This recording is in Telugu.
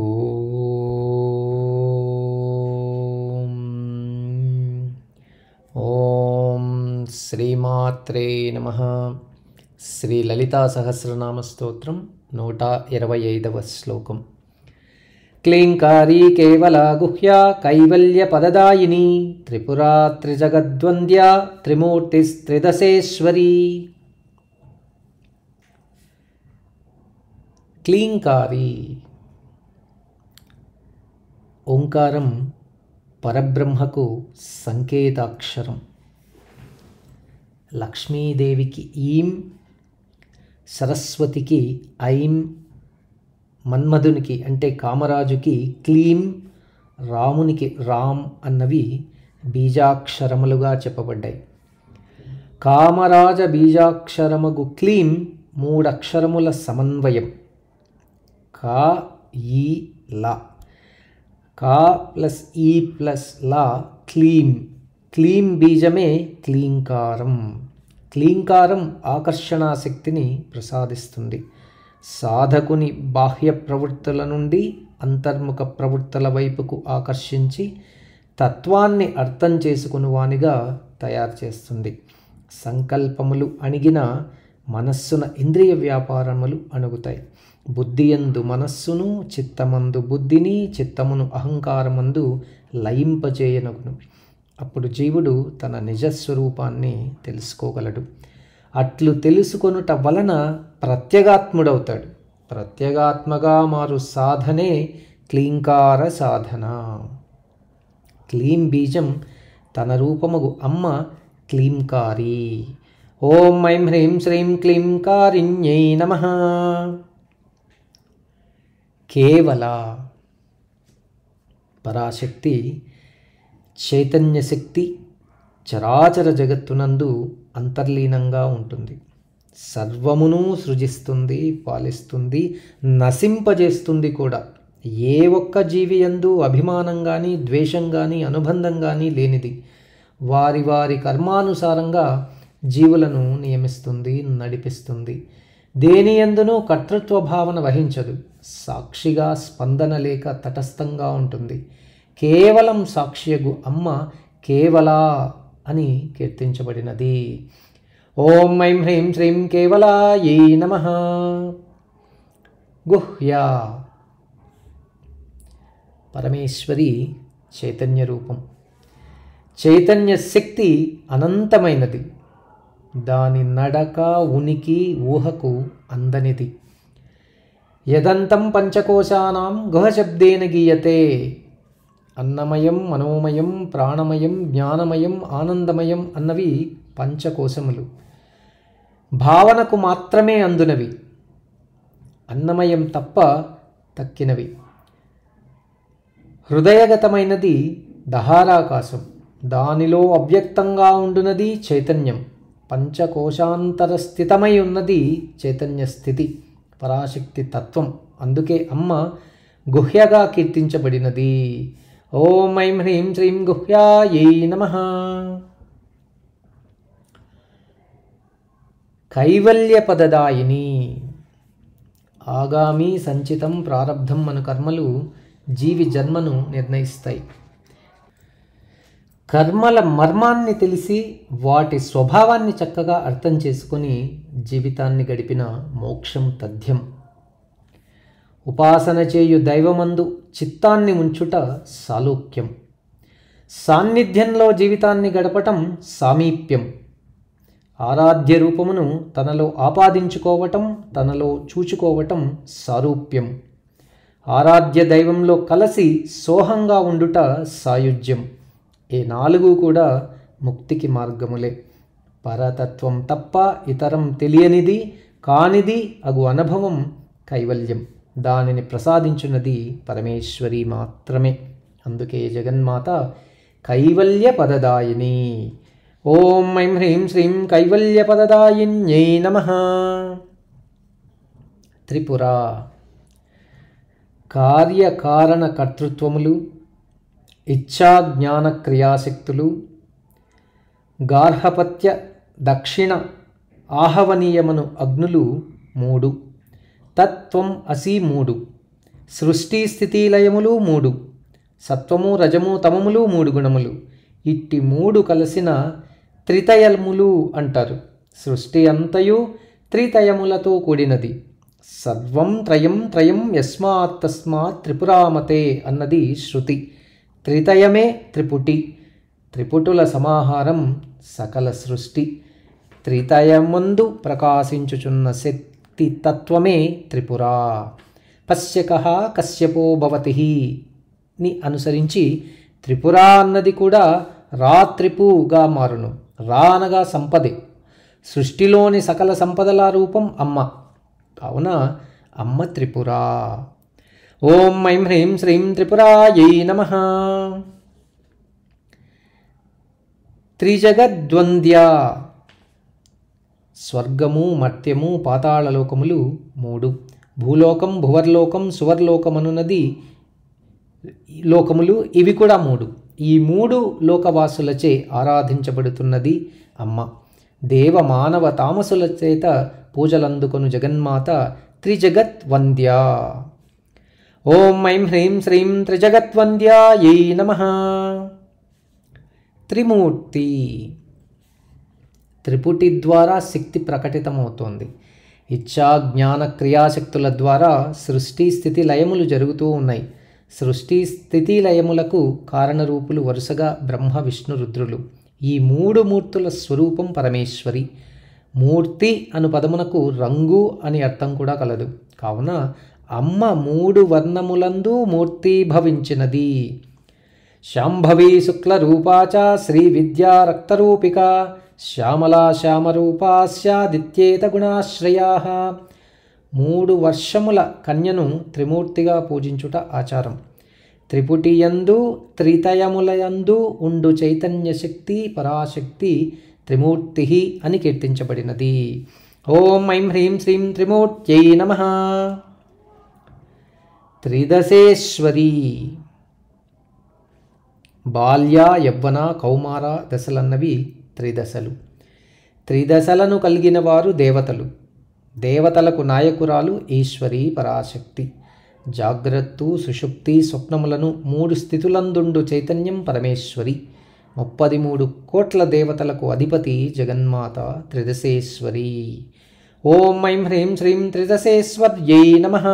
ఓం ఓం శ్రీమాత్రే నమః. శ్రీ లలితా సహస్రనామ స్తోత్రం 125వ శ్లోకం. క్లీంకారీ కేవలా గుహ్యా కైవల్య పదదాయిని త్రిపురా త్రిజగద్వంద్యా త్రిమూర్తిస్త్రిదశేశ్వరీ. క్లీంకారీ ఓంకారం పరబ్రహ్మకు సంకేతాక్షరం. లక్ష్మీదేవికి ఈం, సరస్వతికి ఐం, మన్మధునికి అంటే కామరాజుకి క్లీం, రామునికి రామ్ అన్నవి బీజాక్షరములుగా చెప్పబడ్డాయి. కామరాజ బీజాక్షరముగు క్లీం 3 అక్షరముల సమన్వయం. కా ఈ లా, కా ప్లస్ ఈ ప్లస్ లా క్లీం. క్లీం బీజమే క్లీంకారం. క్లీంకారం ఆకర్షణా శక్తిని ప్రసాదిస్తుంది. సాధకుని బాహ్య ప్రవృత్తుల నుండి అంతర్ముఖ ప్రవృత్తుల వైపుకు ఆకర్షించి తత్వాన్ని అర్థం చేసుకుని వానిగా తయారు చేస్తుంది. సంకల్పములు అణిగిన మనస్సున ఇంద్రియ వ్యాపారములు అణుగుతాయి. బుద్ధియందు మనస్సును, చిత్తమందు బుద్ధిని, చిత్తమును అహంకారమందు లయింపజేయనగును. అప్పుడు జీవుడు తన నిజస్వరూపాన్ని తెలుసుకోగలడు. అట్లు తెలుసుకొనుట వలన ప్రత్యేగాత్ముడవుతాడు. ప్రత్యేగాత్మగా మారు సాధనే క్లీంకార సాధన. క్లీం బీజం తన రూపముగు అమ్మ క్లీంకారీ. ఓం ఐం హ్రీం శ్రీం క్లీంకారిణ్యై నమః. కేవల పరాశక్తి చైతన్యశక్తి చరాచర జగత్తునందు అంతర్లీనంగా ఉంటుంది. సర్వమును సృజిస్తుంది, పాలిస్తుంది, నశింపజేస్తుంది కూడా. ఏ ఒక్క జీవి యందు అభిమానం కానీ, ద్వేషం కానీ, అనుబంధం కానీ లేనిది. వారి వారి కర్మానుసారంగా జీవులను నియమిస్తుంది, నడిపిస్తుంది. దేని యందునూ కర్తృత్వ భావన వహించదు. సాక్షిగా, స్పందన లేక తటస్థంగా ఉంటుంది. కేవలం సాక్షియగు అమ్మ కేవలా అని కీర్తించబడినది. ఓం ఐం హ్రీం శ్రీం కేవలాయై నమః. గుహ్యా పరమేశ్వరి చైతన్య రూపం. చైతన్య శక్తి అనంతమైనది. దాని నడక, ఉనికి, ఊహకు అందనిది. యదంతం పంచకోశానాం గుహశబ్దేన గీయతే. అన్నమయం, మనోమయం, ప్రాణమయం, జ్ఞానమయం, ఆనందమయం అన్నవి పంచకోశములు. భావనకు మాత్రమే అందునవి. అన్నమయం తప్ప తక్కినవి. హృదయగతమైనది దహారాకాశం. దానిలో అవ్యక్తంగా ఉండునది చైతన్యం. పంచకోశాంతర స్థితమై ఉన్నది చైతన్య స్థితి, పరాశక్తి తత్వం. అందుకే అమ్మ గుహ్యగా కీర్తించబడినది. ఓం ఐం హ్రీం శ్రీం గుహ్యాయై నమః. కైవల్య పదదాయిని. ఆగామి, సంచితం, ప్రారబ్ధం అను కర్మలు జీవి జన్మను నిర్ణయిస్తాయి. కర్మల మర్మాన్ని తెలిసి వాటి స్వభావాన్ని చక్కగా అర్థం చేసుకొని జీవితాన్ని గడిపిన మోక్షం తథ్యం. ఉపాసన చేయు దైవమందు చిత్తాన్ని ఉంచుట సాలోక్యం. సాన్నిధ్యంలో జీవితాన్ని గడపటం సామీప్యం. ఆరాధ్య రూపమును తనలో ఆపాదించుకోవటం, తనలో చూచుకోవటం సారూప్యం. ఆరాధ్య దైవంలో కలిసి సోహంగా ఉండుట సాయుజ్యం. ఈ 4 కూడా ముక్తికి మార్గములే. పరతత్వం తప్ప ఇతరం తెలియనిది, కానిది అగు అనుభవం కైవల్యం. దానిని ప్రసాదించున్నది పరమేశ్వరి మాత్రమే. అందుకే జగన్మాత కైవల్య పదదాయిని. ఓం ఐం హ్రీం శ్రీం కైవల్య పదదాయిన్యై నమః. త్రిపుర కార్యకారణ కర్తృత్వములు, ఇచ్ఛా జ్ఞాన క్రియాశక్తులు, గార్హపత్య దక్షిణ ఆహవనీయమను అగ్నులు 3, తత్వం అసి 3, సృష్టి స్థితి లయములు 3, సత్వము రజము తమములు 3 గుణములు. ఇట్టి 3 కలిసిన త్రితయములు అంటారు. సృష్టి అంతయు త్రితయములతో కూడినది. సర్వం త్రయం త్రయం యస్మాత్ తస్మాత్ త్రిపురామతే అన్నది శృతి. త్రితయమే త్రిపుటి. త్రిపుటుల సమాహారం సకల సృష్టి. త్రితయమందు ప్రకాశించుచున్న శక్తి తత్వమే త్రిపుర. పశ్యకః కశ్యపో భవతి ని అనుసరించి త్రిపుర అన్నది కూడా రాత్రిపుగా మారును. రా అనగా సంపదే. సృష్టిలోని సకల సంపదల రూపం అమ్మ. కావున అమ్మ త్రిపుర. ఓం ఐం హ్రీం శ్రీం త్రిపురాయై నమః. త్రిజగద్వంద్య. స్వర్గము మర్త్యము పాతాళలోకములు 3, భూలోకం భువర్లోకం సువర్లోకమనున్నది లోకములు, ఇవి కూడా 3. ఈ 3 లోకవాసులచే ఆరాధించబడుతున్నది అమ్మ. దేవ మానవ తామసుల చేత పూజలందుకొను జగన్మాత త్రిజగద్వంద్య. ఓం ఐం హ్రీం శ్రీం త్రిజగద్వంద్యాయై నమః. త్రిమూర్తి. త్రిపుటి ద్వారా శక్తి ప్రకటితమవుతోంది. ఇచ్ఛా జ్ఞాన క్రియాశక్తుల ద్వారా సృష్టి స్థితి లయములు జరుగుతూ ఉన్నాయి. సృష్టి స్థితి లయములకు కారణరూపులు వరుసగా బ్రహ్మ విష్ణు రుద్రులు. ఈ 3 మూర్తుల స్వరూపం పరమేశ్వరి. మూర్తి అను పదమునకు రంగు అని అర్థం కూడా కలదు. కావున అమ్మ 3 వర్ణములందు మూర్తి భవించినది. శాంభవి శుక్లరూపాచ శ్రీ విద్యా రక్తరూపిక శ్యామలా శ్యామరూపాస్యాదిత్యేత గుణాశ్రయా. 3 వర్షముల కన్యను త్రిమూర్తిగా పూజించుట ఆచారం. త్రిపుటియందు త్రితయములయందు ఉండు చైతన్య శక్తి పరాశక్తి త్రిమూర్తి అని కీర్తించబడినది. ఓం ఐం హ్రీం శ్రీం త్రిమూర్త్యై నమః. త్రిదశేశ్వరి. బాల్య యవ్వన కౌమార దశలన్నవి త్రిదశలు. త్రిదశలను కలిగిన వారు దేవతలు. దేవతలకు నాయకురాలు ఈశ్వరి పరాశక్తి. జాగ్రత్త సుషుప్తి స్వప్నములను 3 స్థితులందుండు చైతన్యం పరమేశ్వరి. 33 కోట్ల దేవతలకు అధిపతి జగన్మాత త్రిదశేశ్వరి. ఓం ఐం హ్రీం శ్రీం త్రిదశేశ్వర్యై నమః.